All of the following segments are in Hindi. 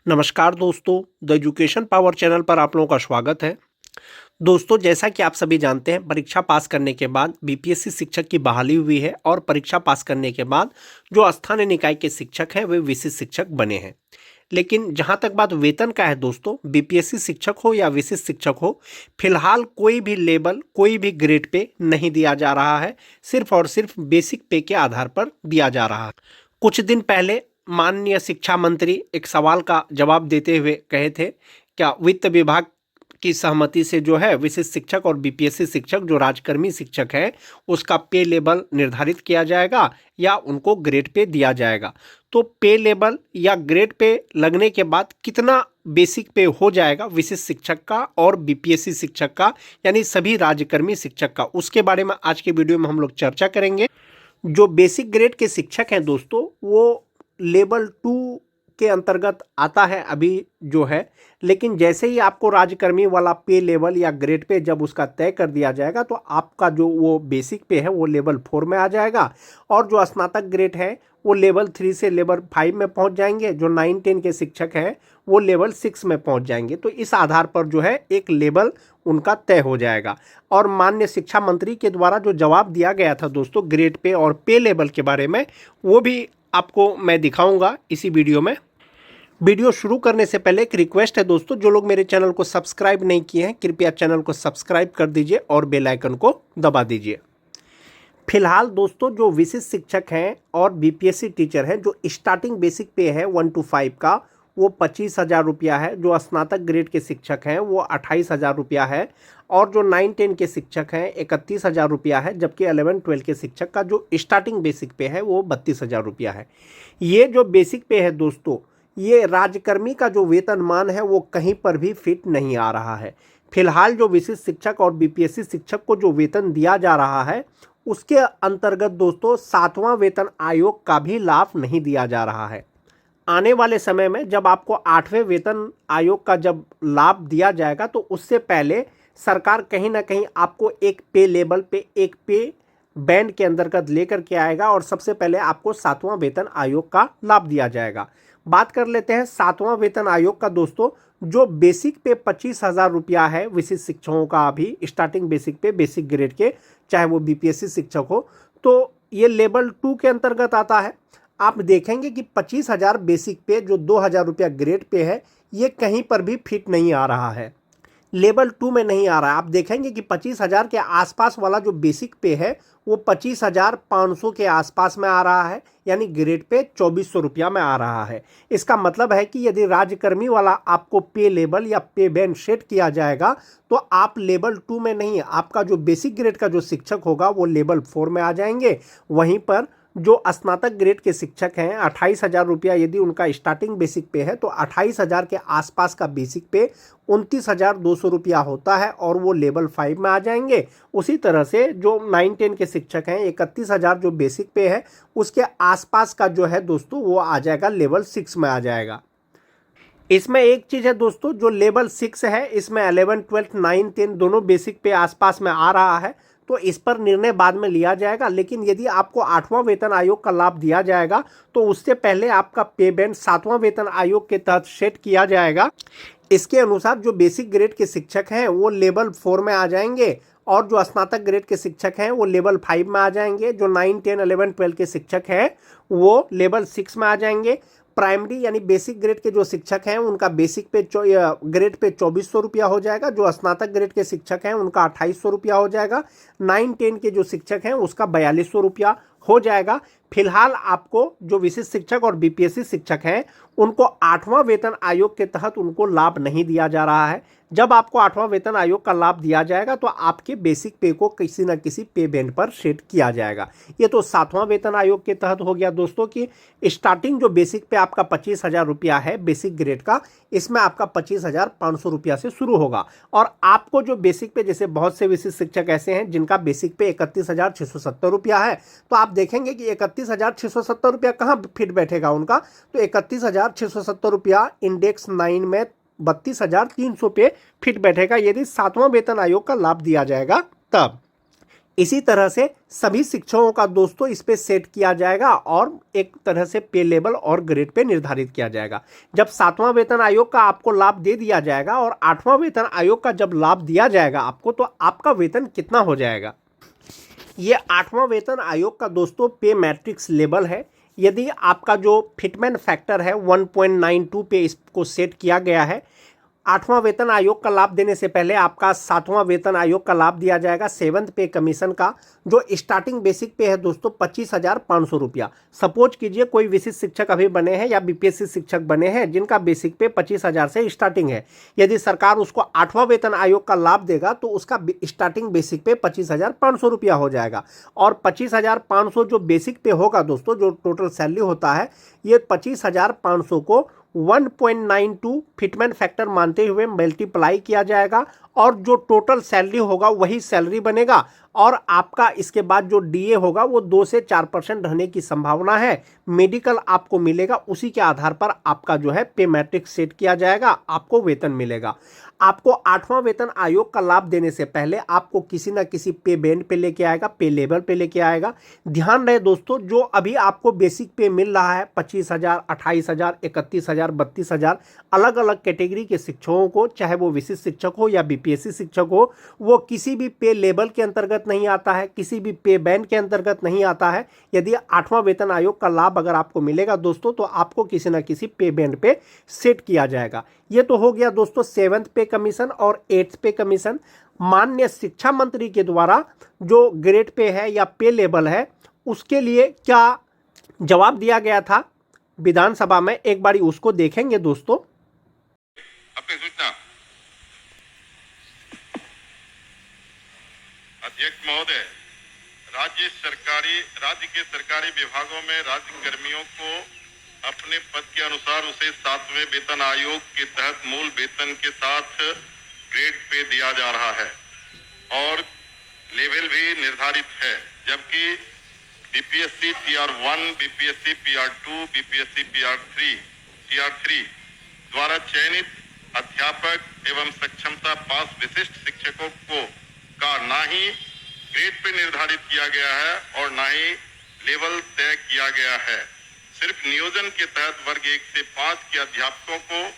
नमस्कार दोस्तों, द एजुकेशन पावर चैनल पर आप लोगों का स्वागत है। दोस्तों, जैसा कि आप सभी जानते हैं, परीक्षा पास करने के बाद बीपीएससी शिक्षक की बहाली हुई है और परीक्षा पास करने के बाद जो स्थानीय निकाय के शिक्षक हैं वे विशिष्ट शिक्षक बने हैं। लेकिन जहां तक बात वेतन का है दोस्तों, बीपीएससी शिक्षक हो या विशिष्ट शिक्षक हो, फिलहाल कोई भी लेबल, कोई भी ग्रेड पे नहीं दिया जा रहा है। सिर्फ और सिर्फ बेसिक पे के आधार पर दिया जा रहा है। कुछ दिन पहले माननीय शिक्षा मंत्री एक सवाल का जवाब देते हुए कहे थे, क्या वित्त विभाग की सहमति से जो है विशिष्ट शिक्षक और बीपीएससी शिक्षक जो राजकर्मी शिक्षक है उसका पे लेवल निर्धारित किया जाएगा या उनको ग्रेड पे दिया जाएगा। तो पे लेवल या ग्रेड पे लगने के बाद कितना बेसिक पे हो जाएगा विशिष्ट शिक्षक का और बीपीएससी शिक्षक का, यानी सभी राजकर्मी शिक्षक का, उसके बारे में आज के वीडियो में हम लोग चर्चा करेंगे। जो बेसिक ग्रेड के शिक्षक हैं दोस्तों, वो लेवल 2 के अंतर्गत आता है अभी जो है, लेकिन जैसे ही आपको राजकर्मी वाला पे लेवल या ग्रेड पे जब उसका तय कर दिया जाएगा तो आपका जो वो बेसिक पे है वो लेवल 4 में आ जाएगा और जो स्नातक ग्रेड है वो लेवल 3 से लेवल 5 में पहुंच जाएंगे। जो 9-10 के शिक्षक हैं वो लेवल 6 में पहुंच जाएंगे। तो इस आधार पर जो है एक लेवल उनका तय हो जाएगा। और माननीय शिक्षा मंत्री के द्वारा जो जवाब दिया गया था दोस्तों ग्रेड पे और पे लेवल के बारे में, वो भी आपको मैं दिखाऊंगा इसी वीडियो में। वीडियो शुरू करने से पहले एक रिक्वेस्ट है दोस्तों, जो लोग मेरे चैनल को सब्सक्राइब नहीं किए हैं कृपया चैनल को सब्सक्राइब कर दीजिए और बेल आइकन को दबा दीजिए। फिलहाल दोस्तों जो विशिष्ट शिक्षक हैं और बीपीएससी टीचर हैं, जो स्टार्टिंग बेसिक पे है 1 to 5 का, वो 25,000 रुपया है। जो स्नातक ग्रेड के शिक्षक हैं वो 28,000 रुपया है और जो 9-10 के शिक्षक हैं 31,000 रुपया है, जबकि 11-12 के शिक्षक का जो स्टार्टिंग बेसिक पे है वो 32,000 रुपया है। ये जो बेसिक पे है दोस्तों, ये राजकर्मी का जो वेतनमान है वो कहीं पर भी फिट नहीं आ रहा है। फिलहाल जो विशिष्ट शिक्षक और बीपीएससी शिक्षक को जो वेतन दिया जा रहा है उसके अंतर्गत दोस्तों 7वां वेतन आयोग का भी लाभ नहीं दिया जा रहा है। आने वाले समय में जब आपको 8वें वेतन आयोग का जब लाभ दिया जाएगा तो उससे पहले सरकार कहीं ना कहीं आपको एक पे लेवल पे, एक पे बैंड के अंतर्गत लेकर के आएगा और सबसे पहले आपको 7वां वेतन आयोग का लाभ दिया जाएगा। बात कर लेते हैं 7वां वेतन आयोग का दोस्तों। जो बेसिक पे 25,000 रुपया है विशिष्ट शिक्षकों का, अभी स्टार्टिंग बेसिक पे बेसिक ग्रेड के, चाहे वो बीपीएससी शिक्षक हो, तो ये लेवल 2 के अंतर्गत आता है। आप देखेंगे कि 25,000 बेसिक पे जो 2,000 रुपया ग्रेड पे है, ये कहीं पर भी फिट नहीं आ रहा है, लेवल 2 में नहीं आ रहा है। आप देखेंगे कि 25,000 के आसपास वाला जो बेसिक पे है वो 25,500 के आसपास में आ रहा है, यानी ग्रेड पे 2,400 रुपया में आ रहा है। इसका मतलब है कि यदि राजकर्मी वाला आपको पे लेवल या पे बैंड सेट किया जाएगा तो आप लेवल 2 में नहीं, आपका जो बेसिक ग्रेड का जो शिक्षक होगा वो लेवल 4 में आ जाएंगे। वहीं पर जो स्नातक ग्रेड के शिक्षक हैं 28,000 रुपया यदि उनका स्टार्टिंग बेसिक पे है तो 28,000 के आसपास का बेसिक पे 29,200 रुपया होता है और वो लेवल 5 में आ जाएंगे। उसी तरह से जो 9-10 के शिक्षक हैं 31,000 जो बेसिक पे है उसके आसपास का जो है दोस्तों वो आ जाएगा लेवल 6 में आ जाएगा। इसमें एक चीज़ है दोस्तों, जो लेवल 6 है इसमें 11, 12, 9, 10 दोनों बेसिक पे आसपास में आ रहा है, तो इस पर निर्णय बाद में लिया जाएगा। लेकिन यदि आपको 8वां वेतन आयोग का लाभ दिया जाएगा तो उससे पहले आपका पे बैंड 7वां वेतन आयोग के तहत सेट किया जाएगा। इसके अनुसार जो बेसिक ग्रेड के शिक्षक हैं वो लेवल 4 में आ जाएंगे और जो स्नातक ग्रेड के शिक्षक हैं वो लेवल 5 में आ जाएंगे। जो 9, 10, 11, 12 के शिक्षक हैं वो लेवल 6 में आ जाएंगे। प्राइमरी यानी बेसिक ग्रेड के जो शिक्षक हैं उनका बेसिक पे ग्रेड पे 2,400 रुपया हो जाएगा। जो स्नातक ग्रेड के शिक्षक हैं उनका 2,800 रुपया हो जाएगा। 9-10 के जो शिक्षक हैं उसका 4,200 रुपया हो जाएगा। फिलहाल आपको जो विशिष्ट शिक्षक और बीपीएससी शिक्षक हैं उनको 8वां वेतन आयोग के तहत उनको लाभ नहीं दिया जा रहा है। जब आपको 8वां वेतन आयोग का लाभ दिया जाएगा तो आपके बेसिक पे को किसी न किसी पे बैंड पर सेट किया जाएगा। ये तो 7वां वेतन आयोग के तहत हो गया दोस्तों कि स्टार्टिंग जो बेसिक पे आपका 25,000 रुपया है बेसिक ग्रेड का, इसमें आपका 25,500 रुपया से शुरू होगा। और आपको जो बेसिक पे, जैसे बहुत से विशिष्ट शिक्षक ऐसे हैं जिनका बेसिक पे 31,670 रुपया है, तो आप देखेंगे कि 31,670 रुपया कहाँ फिट बैठेगा उनका, तो 31,670 रुपया इंडेक्स 9 में 32,300 पे फिट बैठेगा यदि 7वां वेतन आयोग का लाभ दिया जाएगा तब। इसी तरह से सभी शिक्षकों का दोस्तों इस पे सेट किया जाएगा और एक तरह से पे लेवल और ग्रेड पे निर्धारित किया जाएगा। जब 7वां वेतन आयोग का आपको लाभ दे दिया जाएगा और 8वां वेतन आयोग का जब लाभ दिया जाएगा आपको, तो आपका वेतन कितना हो जाएगा। ये 8वां वेतन आयोग का दोस्तों पे मैट्रिक्स लेवल है। यदि आपका जो फिटमेंट फैक्टर है 1.92 पे इसको सेट किया गया है। 8वां वेतन आयोग का लाभ देने से पहले आपका 7वां वेतन आयोग का लाभ दिया जाएगा 7th पे कमीशन का, जो स्टार्टिंग बेसिक पे है दोस्तों 25,500 रुपया। सपोज कीजिए कोई विशिष्ट शिक्षक अभी बने हैं या बीपीएससी शिक्षक बने हैं जिनका बेसिक पे 25,000 से स्टार्टिंग है। यदि सरकार उसको 8वां वेतन आयोग का लाभ देगा तो उसका स्टार्टिंग बेसिक पे 25,500 रुपया हो जाएगा। और 25,500 जो बेसिक पे होगा दोस्तों, जो टोटल सैलरी होता है, ये 25,500 को 1.92 फिटमेंट फैक्टर मानते हुए मल्टीप्लाई किया जाएगा और जो टोटल सैलरी होगा वही सैलरी बनेगा। और आपका इसके बाद जो डीए होगा वो 2 से 4% रहने की संभावना है। मेडिकल आपको मिलेगा, उसी के आधार पर आपका जो है पे मैट्रिक्स सेट किया जाएगा, आपको वेतन मिलेगा। आपको 8वां वेतन आयोग का लाभ देने से पहले आपको किसी ना किसी पे बैंड पे लेके आएगा, पे लेवल पे लेके आएगा। ध्यान रहे दोस्तों, जो अभी आपको बेसिक पे मिल रहा है 25,000, 28,000, 31,000, 32,000, अलग अलग कैटेगरी के शिक्षकों को, चाहे वो विशिष्ट शिक्षक हो या बीपीएससी शिक्षक हो, वो किसी भी पे लेवल के अंतर्गत नहीं आता है, किसी भी पे बैंड के अंतर्गत नहीं आता है। यदि 8वां वेतन आयोग का लाभ अगर आपको मिलेगा दोस्तों, तो आपको किसी ना किसी पे बैंड पे सेट किया जाएगा। ये तो हो गया दोस्तों 7th पे कमीशन और 8th पे कमीशन। माननीय शिक्षा मंत्री के द्वारा जो ग्रेड पे है या पे लेवल है, उसके लिए क्या जवाब दिया गया था विधानसभा में, एक बारी उसको देखेंगे दोस्तों। अपनी सूचना अध्यक्ष महोदय, राज्य के सरकारी विभागों में राज्य कर्मियों को अपने पद के अनुसार उसे 7वें वेतन आयोग के तहत मूल वेतन के साथ ग्रेड पे दिया जा रहा है और लेवल भी निर्धारित है। जबकि बीपीएससी टीआर1, बीपीएससी पीआर2, बीपीएससी टीआर3 द्वारा चयनित अध्यापक एवं सक्षमता पास विशिष्ट शिक्षकों को का ना ही ग्रेड पे निर्धारित किया गया है और ना ही लेवल तय किया गया है। सिर्फ नियोजन के तहत वर्ग 1 से 5 के अध्यापकों को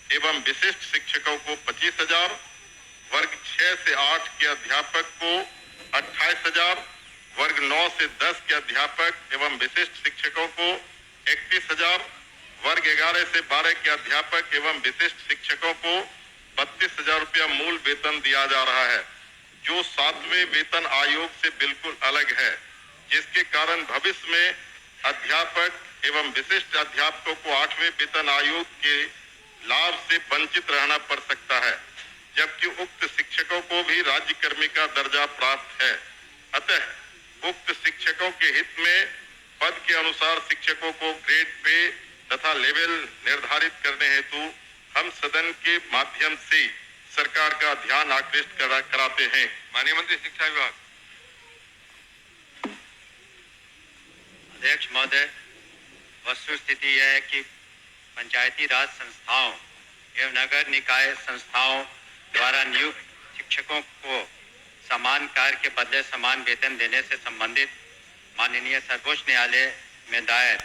एवं विशिष्ट शिक्षकों को 25,000, वर्ग 6 से 8 के अध्यापक को 28,000, वर्ग 9 से 10 के अध्यापक एवं विशिष्ट शिक्षकों को 31,000, वर्ग 11 से 12 के अध्यापक एवं विशिष्ट शिक्षकों को 32,000 रुपया मूल वेतन दिया जा रहा है, जो 7वें वेतन आयोग से बिल्कुल अलग है, जिसके कारण भविष्य में अध्यापक एवं विशिष्ट अध्यापकों को 8वें वेतन आयोग के लाभ से वंचित रहना पड़ सकता है, जबकि उक्त शिक्षकों को भी राज्य कर्मी का दर्जा प्राप्त है। अतः उक्त शिक्षकों के हित में पद के अनुसार शिक्षकों को ग्रेड पे तथा लेवल निर्धारित करने हेतु हम सदन के माध्यम से सरकार का ध्यान आकृष्ट कराते हैं। माननीय मंत्री शिक्षा विभाग। अध्यक्ष महोदय, वस्तु स्थिति यह है कि पंचायती राज संस्थाओं एवं नगर निकाय संस्थाओं द्वारा नियुक्त शिक्षकों को समान कार्य के बदले समान वेतन देने से संबंधित माननीय सर्वोच्च न्यायालय में दायर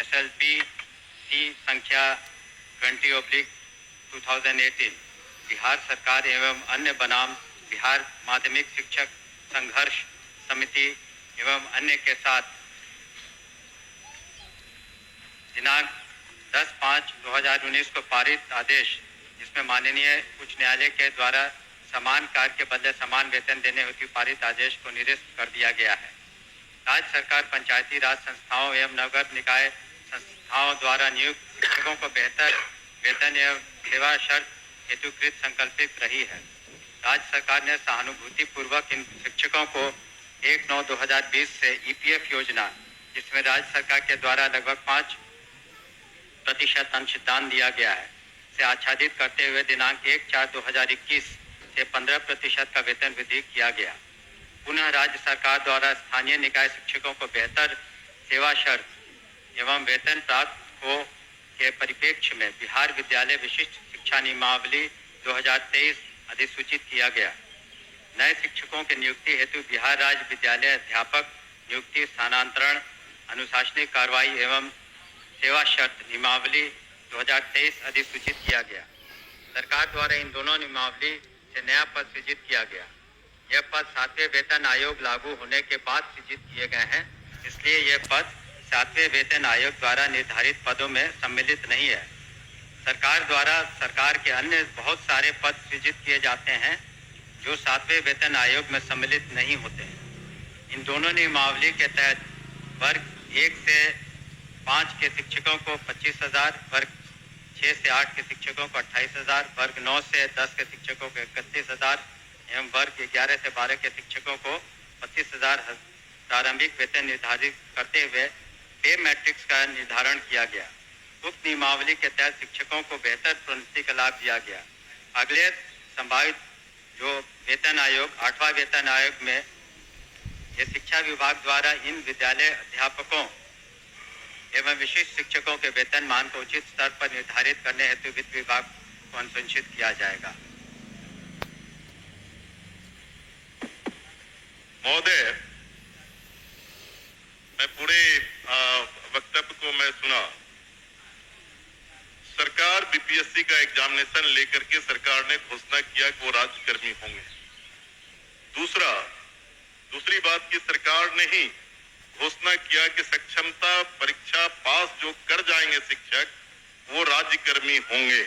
SLP संख्या 20/2018 बिहार सरकार एवं अन्य बनाम बिहार माध्यमिक शिक्षक संघर्ष समिति एवं अन्य के साथ दिनांक 10/5/2019 को पारित आदेश, जिसमें माननीय उच्च न्यायालय के द्वारा समान कार्य के बदले समान वेतन देने हेतु पारित आदेश को निरस्त कर दिया गया है। राज्य सरकार पंचायती राज संस्थाओं एवं नगर निकाय संस्थाओं द्वारा नियुक्त शिक्षकों को बेहतर वेतन एवं सेवा शर्त हेतुकृत संकल्पित रही है। राज्य सरकार ने सहानुभूति पूर्वक इन शिक्षकों को 1/9/2020 से EPF योजना, जिसमें राज्य सरकार के द्वारा लगभग 5% अंशदान दिया गया है, से आच्छादित करते हुए दिनांक 1/4/2021 से 15% का वेतन वृद्धि किया गया। पुनः राज्य सरकार द्वारा स्थानीय निकाय शिक्षकों को बेहतर सेवा शर्त एवं वेतन प्राप्त हो के परिप्रेक्ष्य में बिहार विद्यालय विशिष्ट शिक्षा नियमावली 2023 अधिसूचित किया गया। नए शिक्षकों की नियुक्ति हेतु बिहार राज्य विद्यालय अध्यापक नियुक्ति स्थानांतरण अनुशासनिक कार्रवाई एवं सेवा शर्त नियमावली 2023 अधिसूचित किया गया। सरकार द्वारा इन दोनों नियमावली से नया पद सृजित किया गया। यह पद 7वें वेतन आयोग लागू होने के बाद सृजित किए गए हैं, इसलिए यह पद 7वें वेतन आयोग द्वारा निर्धारित पदों में सम्मिलित नहीं है। सरकार द्वारा सरकार के अन्य बहुत सारे पद सृजित किए जाते हैं जो 7वें वेतन आयोग में सम्मिलित नहीं होते। इन दोनों नियमावली के तहत वर्ग 1 से 5 के शिक्षकों को 25,000, वर्ग 6 से 8 के शिक्षकों को 28,000, वर्ग 9 से 10 के शिक्षकों को 31,000 एवं वर्ग 11 से 12 के शिक्षकों को 25,000 प्रारंभिक वेतन निर्धारित करते हुए पे मैट्रिक्स का निर्धारण किया गया। उक्त नियमावली के तहत शिक्षकों को बेहतर प्रोन्नति का लाभ दिया गया। अगले संभावित जो वेतन आयोग 8वां वेतन आयोग में ये शिक्षा विभाग द्वारा इन विद्यालय अध्यापकों एवं विशिष्ट शिक्षकों के वेतन मान को उचित स्तर पर निर्धारित करने हेतु वित्त विभाग को अनुशंसित किया जाएगा। महोदय, मैं पूरे वक्तव्य को मैं सुना। सरकार बीपीएससी का एग्जामिनेशन लेकर के सरकार ने घोषणा किया कि वो राज्यकर्मी होंगे। दूसरी बात की सरकार ने ही घोषणा किया कि सक्षमता परीक्षा पास जो कर जाएंगे शिक्षक वो राज्यकर्मी होंगे।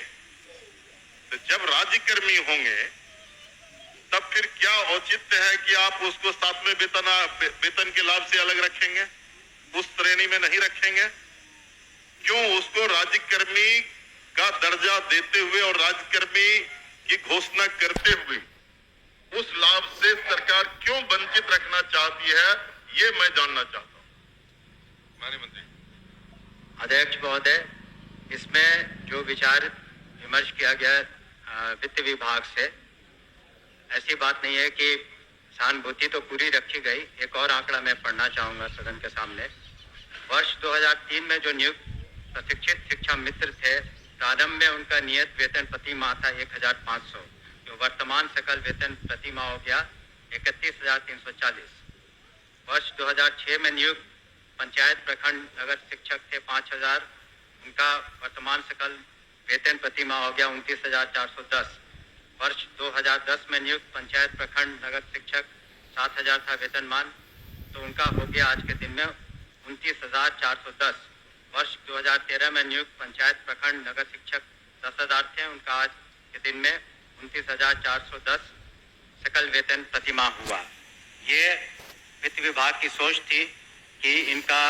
तो जब राज्यकर्मी होंगे तब फिर क्या औचित्य है कि आप उसको 7वें वेतन के लाभ से अलग रखेंगे, उस श्रेणी में नहीं रखेंगे? क्यों उसको राज्यकर्मी का दर्जा देते हुए और राज्यकर्मी की घोषणा करते हुए उस लाभ से सरकार क्यों वंचित रखना चाहती है, ये मैं जानना चाहता हूं। माननीय मंत्री। अध्यक्ष महोदय, इसमें जो विचार विमर्श किया गया वित्त विभाग से, ऐसी बात नहीं है कि सहानुभूति तो पूरी रखी गई। एक और आंकड़ा मैं पढ़ना चाहूंगा सदन के सामने। वर्ष 2003 में जो नियुक्त प्रशिक्षित शिक्षा मित्र थे, प्रारंभ में उनका नियत वेतन प्रति माह था 1,500, जो वर्तमान सकल वेतन प्रति माह हो गया 31,340। वर्ष 2006 में नियुक्त पंचायत प्रखंड नगर शिक्षक थे 5,000, उनका वर्तमान सकल वेतन प्रति माह हो गया 29,410। वर्ष 2010 में नियुक्त पंचायत प्रखंड नगर शिक्षक 7,000 था वेतनमान, तो उनका हो गया आज के दिन में 29,410। वर्ष 2013 में नियुक्त पंचायत प्रखंड नगर शिक्षक 10,000 थे, उनका आज के दिन में 29,410 सकल वेतन प्रतिमाह हुआ। ये वित्त विभाग की सोच थी कि इनका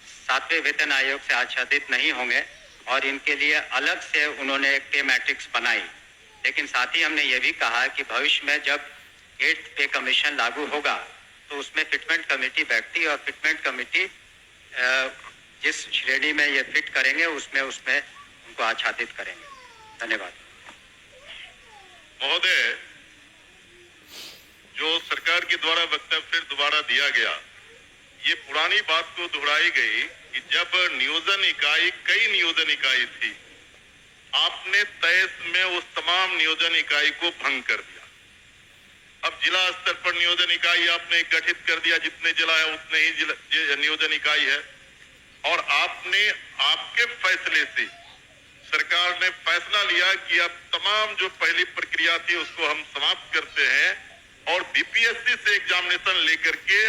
7वें वेतन आयोग से आच्छादित नहीं होंगे और इनके लिए अलग से उन्होंने एक पे मैट्रिक्स बनाई। लेकिन साथ ही हमने ये भी कहा कि भविष्य में जब 8th पे कमीशन लागू होगा तो उसमें फिटमेंट कमेटी बैठती है और फिटमेंट कमेटी जिस श्रेणी में ये फिट करेंगे उसमें उनको आच्छादित करेंगे। धन्यवाद। महोदय, जो सरकार के द्वारा वक्तव्य फिर दोबारा दिया गया, ये पुरानी बात को दोहराई गई कि जब कई नियोजन इकाई थी, आपने तेईस में उस तमाम नियोजन इकाई को भंग कर दिया। अब जिला स्तर पर नियोजन इकाई आपने गठित कर दिया, जितने जिला है उतने ही नियोजन इकाई है। और आपके फैसले से सरकार ने फैसला लिया कि अब तमाम जो पहली प्रक्रिया थी उसको हम समाप्त करते हैं और बीपीएससी से एग्जामिनेशन लेकर के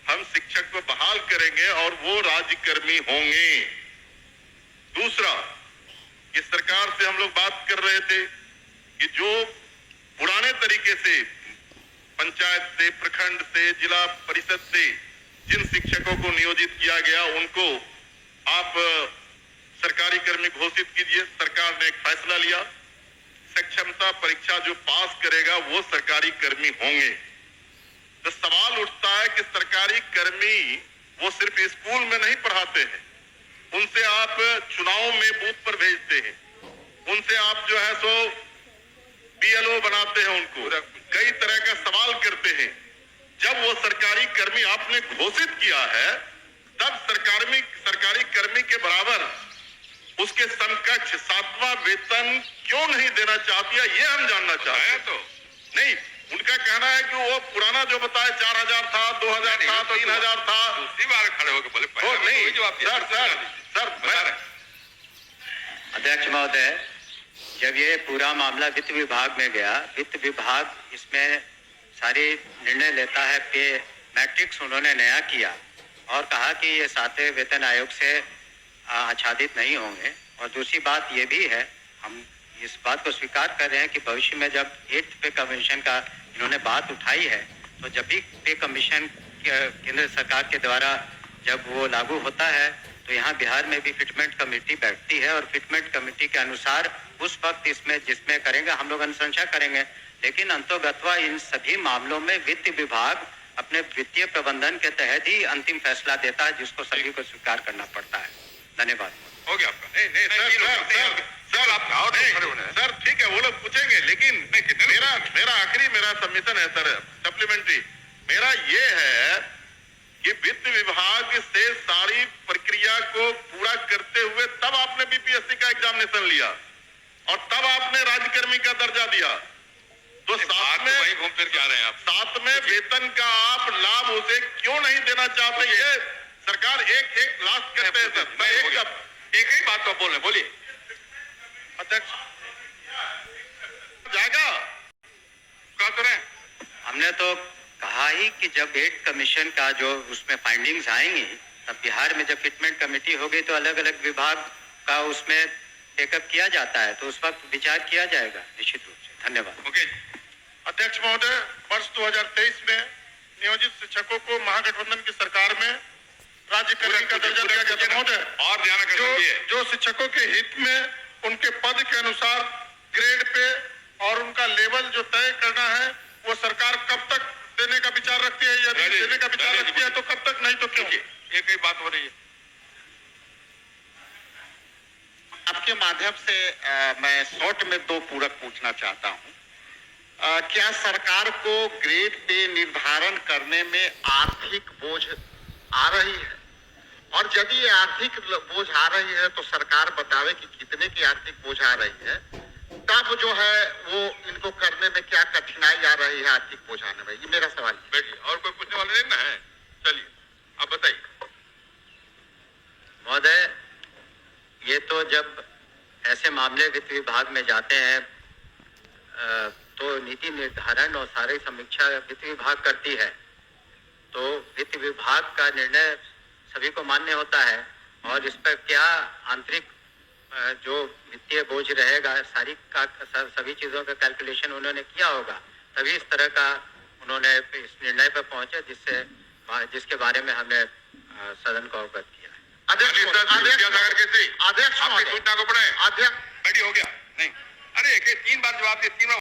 हम शिक्षक को बहाल करेंगे और वो राज्यकर्मी होंगे। दूसरा, इस सरकार से हम लोग बात कर रहे थे कि जो पुराने तरीके से पंचायत से, प्रखंड से, जिला परिषद से जिन शिक्षकों को नियोजित किया गया उनको आप सरकारी कर्मी घोषित कीजिए। सरकार ने एक फैसला लिया, सक्षमता परीक्षा जो पास करेगा वो सरकारी कर्मी होंगे। तो सवाल उठता है कि सरकारी कर्मी वो सिर्फ स्कूल में नहीं पढ़ाते हैं, उनसे आप चुनाव में बूथ पर भेजते हैं, उनसे आप जो है सो बीएलओ बनाते हैं, उनको कई तरह का सवाल करते हैं। जब वो सरकारी कर्मी आपने घोषित किया है तब सरकारी कर्मी के बराबर उसके समकक्ष 7वां वेतन क्यों नहीं देना चाहती है, ये हम जानना चाहते हैं। तो नहीं, उनका कहना है कि वो पुराना जो बताया 4,000 था, 2,000 था, 3,000 था। दूसरी बार खड़े होकर बोले नहीं जवाब दिया। सर अध्यक्ष महोदय, जब ये पूरा मामला वित्त विभाग में गया, वित्त विभाग इसमें सारी निर्णय लेता है। पे मैट्रिक्स उन्होंने नया किया और कहा कि ये 7वें वेतन आयोग से आच्छादित नहीं होंगे। और दूसरी बात ये भी है, हम इस बात को स्वीकार कर रहे हैं कि भविष्य में जब 8th पे कमीशन का इन्होंने बात उठाई है, तो जब भी पे कमीशन केंद्र सरकार के द्वारा जब वो लागू होता है, तो यहाँ बिहार में भी फिटमेंट कमेटी बैठती है और फिटमेंट कमेटी के अनुसार उस वक्त इसमें जिसमें करेंगे हम लोग अनुशंसा करेंगे। लेकिन अंतोगत्वा इन सभी मामलों में वित्त विभाग अपने वित्तीय प्रबंधन के तहत ही अंतिम फैसला देता है, जिसको सभी को स्वीकार करना पड़ता है। धन्यवाद। हो गया आपका। नहीं सर आप आओ सर ठीक है, वो लोग पूछेंगे, लेकिन मेरा आखिरी सबमिशन है सर, सप्लीमेंट्री मेरा ये है कि वित्त विभाग से सारी प्रक्रिया को पूरा करते हुए तब आपने बीपीएससी का एग्जामिनेशन लिया और तब आपने राज्यकर्मी का दर्जा दिया। तो साथ में वही घूम फिर के आ रहे हैं आप। साथ में वेतन का आप लाभ उसे क्यों नहीं देना चाहते? ये सरकार एक लास्ट करते हैं सर। मैं एक ही बात तो बोल रहे, बोलिए अध्यक्ष जाएगा क्या करें। हमने तो कहा ही कि जब 8 कमीशन का जो उसमें फाइंडिंग्स आएंगी, तब बिहार में जब फिटमेंट कमेटी होगी तो अलग अलग विभाग का उसमें टेकअप किया जाता है, तो उस वक्त विचार किया जाएगा निश्चित रूप से। धन्यवाद। ओके अध्यक्ष महोदय, वर्ष 2023 में नियोजित शिक्षकों को महागठबंधन की सरकार में राज्यकर्मी का दर्जा दिया गया था महोदय। और ध्यान रखिए जो शिक्षकों के हित में उनके पद के अनुसार ग्रेड पे और उनका लेवल जो तय करना है, वो सरकार कब तक देने का विचार रखती है? यदि देने का विचार रखती है तो कब तक, नहीं तो क्यों? एक ही बात हो रही है। आपके माध्यम से मैं शॉर्ट में 2 पूरक पूछना चाहता हूं। क्या सरकार को ग्रेड पे निर्धारण करने में आर्थिक बोझ आ रही है? और यदि ये आर्थिक बोझ आ रही है तो सरकार बतावे कि कितने की आर्थिक बोझ आ रही है, तब जो है वो इनको करने में क्या कठिनाई आ रही है आर्थिक बोझ आने में। ये मेरा सवाल है। बैठिए, और कोई पूछने वाले नहीं ना है? चलिए आप बताइए। महोदय, ये तो जब ऐसे मामले वित्त विभाग में जाते हैं तो नीति निर्धारण और सारी समीक्षा वित्त विभाग करती है, तो वित्त विभाग का निर्णय सभी को मान्य होता है और इस पर क्या आंतरिक जो वित्तीय बोझ रहेगा सभी चीजों का कैलकुलेशन उन्होंने किया होगा, तभी इस तरह का उन्होंने इस निर्णय पर पहुंचे जिसके बारे में हमने सदन को अवगत किया। अध्यक्ष अध्यक्ष सूचना को पढ़े। अध्यक्ष बैठी हो गया नहीं, अरे 3 बार जवाब दिए, 3 बार